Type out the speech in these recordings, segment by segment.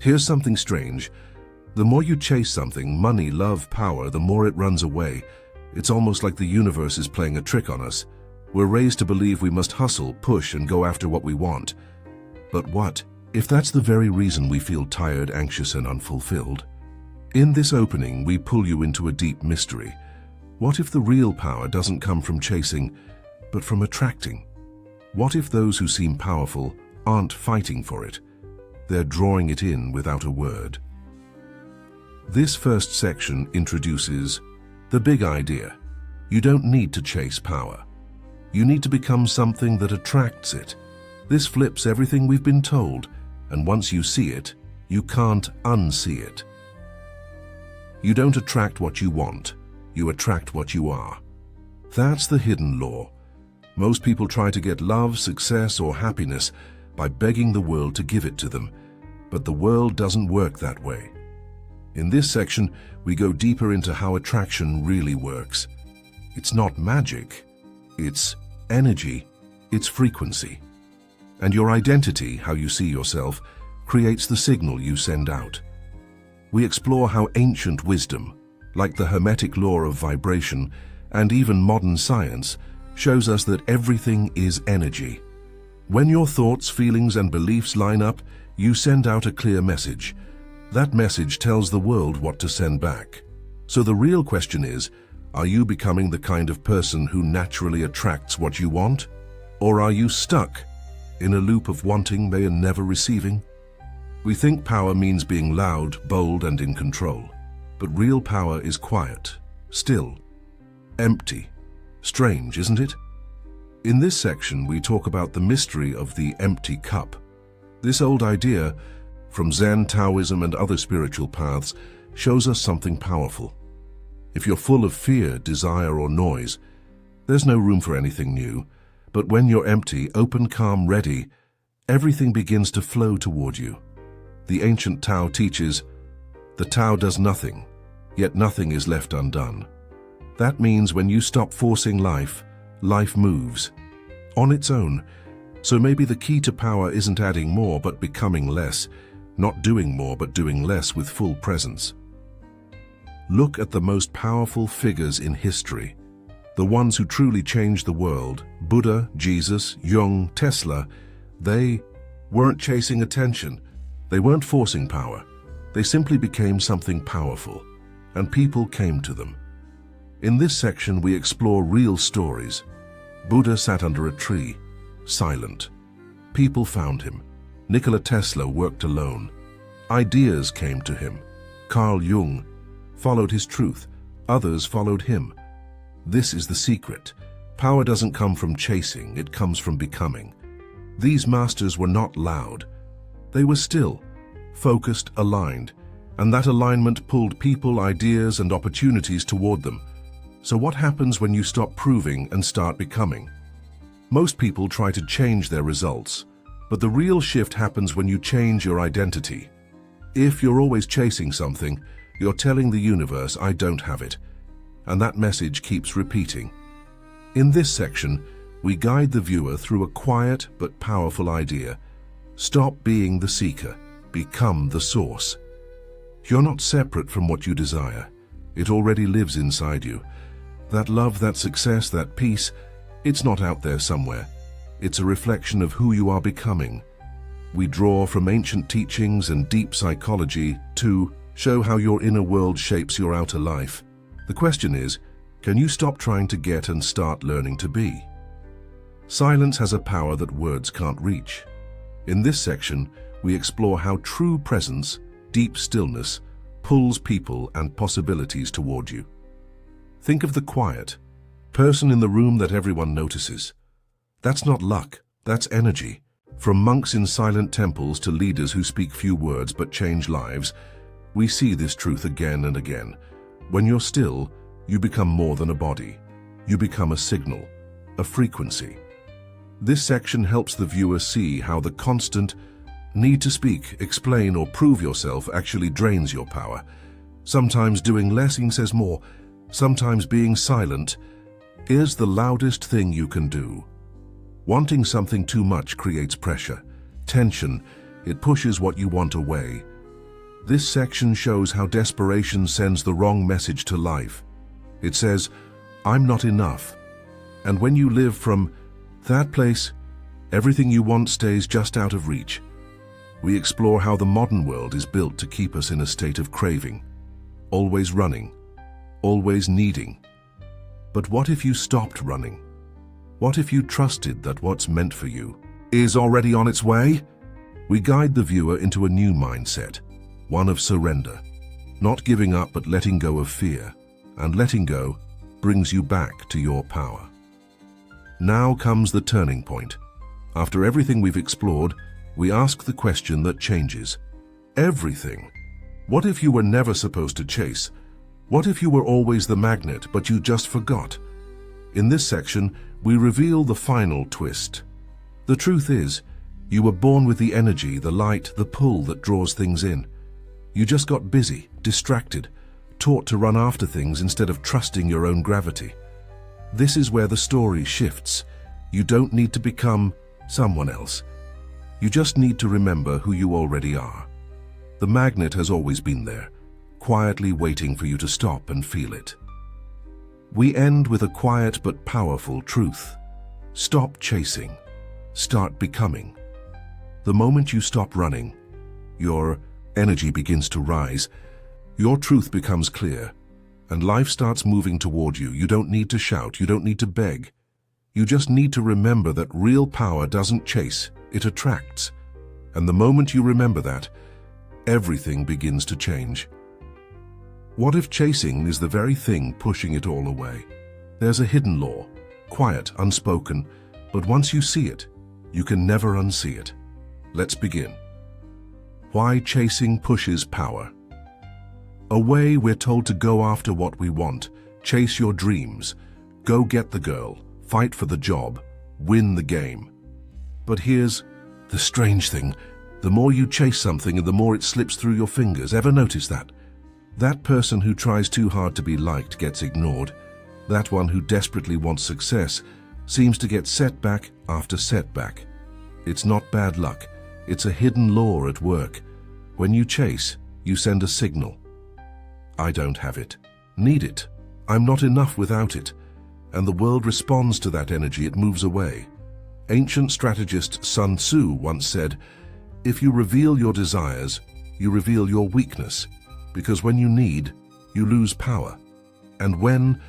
Here's something strange. The more you chase something, money, love, power, the more it runs away. It's almost like the universe is playing a trick on us. We're raised to believe we must hustle, push, and go after what we want. But what if that's the very reason we feel tired, anxious, and unfulfilled? In this opening, we pull you into a deep mystery. What if the real power doesn't come from chasing, but from attracting? What if those who seem powerful aren't fighting for it? They're drawing it in without a word. This first section introduces the big idea. You don't need to chase power. You need to become something that attracts it. This flips everything we've been told, and once you see it, you can't unsee it. You don't attract what you want, you attract what you are. That's the hidden law. Most people try to get love, success, or happiness by begging the world to give it to them, but the world doesn't work that way. In this section, we go deeper into how attraction really works. It's not magic, it's energy, it's frequency. And your identity, how you see yourself, creates the signal you send out. We explore how ancient wisdom, like the Hermetic law of vibration, and even modern science, shows us that everything is energy. When your thoughts, feelings, and beliefs line up, you send out a clear message. That message tells the world what to send back. So the real question is, are you becoming the kind of person who naturally attracts what you want? Or are you stuck in a loop of wanting and never receiving? We think power means being loud, bold, and in control. But real power is quiet, still, empty. Strange, isn't it? In this section, we talk about the mystery of the empty cup. This old idea, from Zen, Taoism, and other spiritual paths, shows us something powerful. If you're full of fear, desire, or noise, there's no room for anything new. But when you're empty, open, calm, ready, everything begins to flow toward you. The ancient Tao teaches, the Tao does nothing, yet nothing is left undone. That means when you stop forcing life, life moves on its own. So maybe the key to power isn't adding more but becoming less, not doing more but doing less with full presence. Look at the most powerful figures in history. The ones who truly changed the world, Buddha, Jesus, Jung, Tesla, they weren't chasing attention. They weren't forcing power. They simply became something powerful, and people came to them. In this section, we explore real stories. Buddha sat under a tree, silent. People found him. Nikola Tesla worked alone. Ideas came to him. Carl Jung followed his truth. Others followed him. This is the secret. Power doesn't come from chasing, it comes from becoming. These masters were not loud. They were still, focused, aligned, and that alignment pulled people, ideas, and opportunities toward them. So what happens when you stop proving and start becoming? Most people try to change their results, but the real shift happens when you change your identity. If you're always chasing something, you're telling the universe, I don't have it. And that message keeps repeating. In this section, we guide the viewer through a quiet but powerful idea. Stop being the seeker, become the source. You're not separate from what you desire. It already lives inside you. That love, that success, that peace, it's not out there somewhere. It's a reflection of who you are becoming. We draw from ancient teachings and deep psychology to show how your inner world shapes your outer life. The question is, can you stop trying to get and start learning to be? Silence has a power that words can't reach. In this section, we explore how true presence, deep stillness, pulls people and possibilities toward you. Think of the quiet person in the room that everyone notices. That's not luck, that's energy. From monks in silent temples to leaders who speak few words but change lives, we see this truth again and again. When you're still, you become more than a body. You become a signal, a frequency. This section helps the viewer see how the constant need to speak, explain, or prove yourself actually drains your power. Sometimes doing less says more. Sometimes being silent is the loudest thing you can do. Wanting something too much creates pressure, tension. It pushes what you want away. This section shows how desperation sends the wrong message to life. It says, "I'm not enough." And when you live from that place, everything you want stays just out of reach. We explore how the modern world is built to keep us in a state of craving, always running, always needing. But what if you stopped running? What if you trusted that what's meant for you is already on its way? We guide the viewer into a new mindset, one of surrender, not giving up but letting go of fear, and letting go brings you back to your power. Now comes the turning point. After everything we've explored, we ask the question that changes everything. What if you were never supposed to chase? What if you were always the magnet, but you just forgot? In this section, we reveal the final twist. The truth is, you were born with the energy, the light, the pull that draws things in. You just got busy, distracted, taught to run after things instead of trusting your own gravity. This is where the story shifts. You don't need to become someone else. You just need to remember who you already are. The magnet has always been there, quietly waiting for you to stop and feel it. We end with a quiet but powerful truth. Stop chasing. Start becoming. The moment you stop running, your energy begins to rise, your truth becomes clear, and life starts moving toward you. You don't need to shout, you don't need to beg. You just need to remember that real power doesn't chase, it attracts. And the moment you remember that, everything begins to change. What if chasing is the very thing pushing it all away? There's a hidden law, quiet, unspoken, but once you see it, you can never unsee it. Let's begin. Why chasing pushes power. Away, we're told to go after what we want, chase your dreams, go get the girl, fight for the job, win the game. But here's the strange thing. The more you chase something and the more it slips through your fingers. Ever notice that? That person who tries too hard to be liked gets ignored. That one who desperately wants success seems to get setback after setback. It's not bad luck. It's a hidden law at work. When you chase, you send a signal. I don't have it. Need it. I'm not enough without it. And the world responds to that energy. It moves away. Ancient strategist Sun Tzu once said, "If you reveal your desires, you reveal your weakness, because when you need, you lose power. And when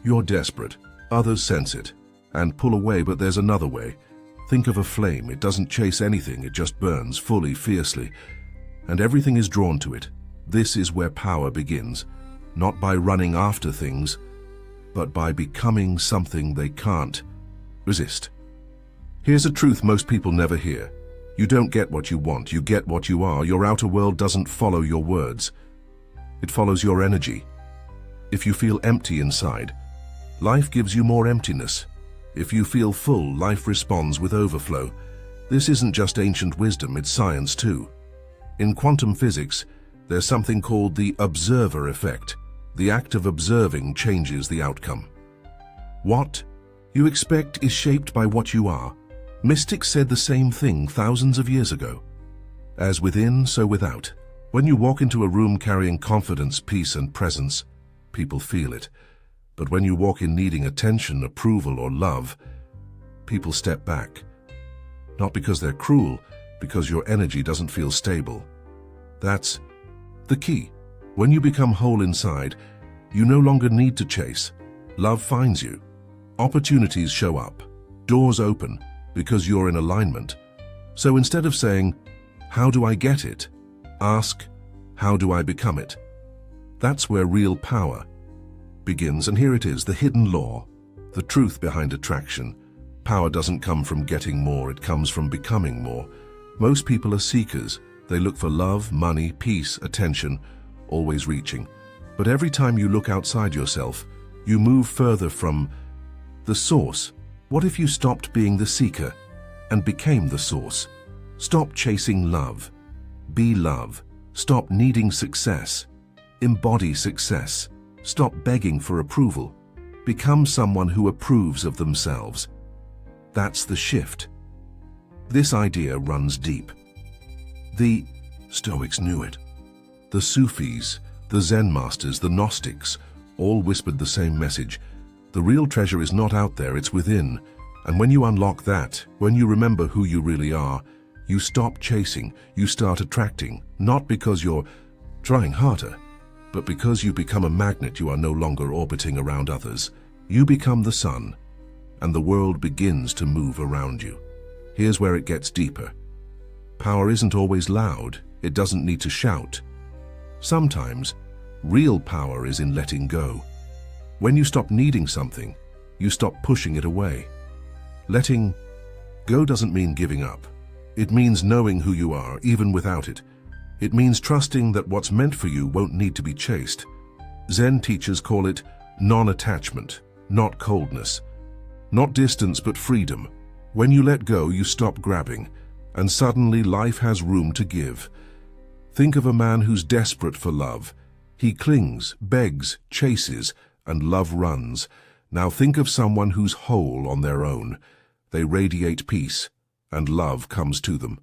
you're desperate, others sense it and pull away, but there's another way. Think of a flame. It doesn't chase anything, it just burns fully, fiercely, and everything is drawn to it. This is where power begins, not by running after things, but by becoming something they can't resist." Here's a truth most people never hear. You don't get what you want, you get what you are. Your outer world doesn't follow your words. It follows your energy. If you feel empty inside, life gives you more emptiness. If you feel full, life responds with overflow. This isn't just ancient wisdom, it's science too. In quantum physics, there's something called the observer effect. The act of observing changes the outcome. What you expect is shaped by what you are. Mystics said the same thing thousands of years ago. As within, so without. When you walk into a room carrying confidence, peace, and presence, people feel it. But when you walk in needing attention, approval, or love, people step back. Not because they're cruel, because your energy doesn't feel stable. That's the key. When you become whole inside, you no longer need to chase. Love finds you. Opportunities show up. Doors open because you're in alignment. So instead of saying, "How do I get it?" ask, "How do I become it?" That's where real power begins, and here it is, the hidden law, the truth behind attraction. Power doesn't come from getting more, it comes from becoming more. Most people are seekers. They look for love, money, peace, attention, always reaching. But every time you look outside yourself, you move further from the source. What if you stopped being the seeker and became the source? Stop chasing love. Be love. Stop needing success. Embody success. Stop begging for approval. Become someone who approves of themselves. That's the shift. This idea runs deep. The Stoics knew it. The Sufis, the Zen masters, the Gnostics, all whispered the same message. The real treasure is not out there, it's within. And when you unlock that, when you remember who you really are, you stop chasing, you start attracting, not because you're trying harder, but because you become a magnet. You are no longer orbiting around others. You become the sun, and the world begins to move around you. Here's where it gets deeper. Power isn't always loud, it doesn't need to shout. Sometimes, real power is in letting go. When you stop needing something, you stop pushing it away. Letting go doesn't mean giving up. It means knowing who you are, even without it. It means trusting that what's meant for you won't need to be chased. Zen teachers call it non-attachment, not coldness. Not distance, but freedom. When you let go, you stop grabbing, and suddenly life has room to give. Think of a man who's desperate for love. He clings, begs, chases, and love runs. Now think of someone who's whole on their own. They radiate peace, and love comes to them.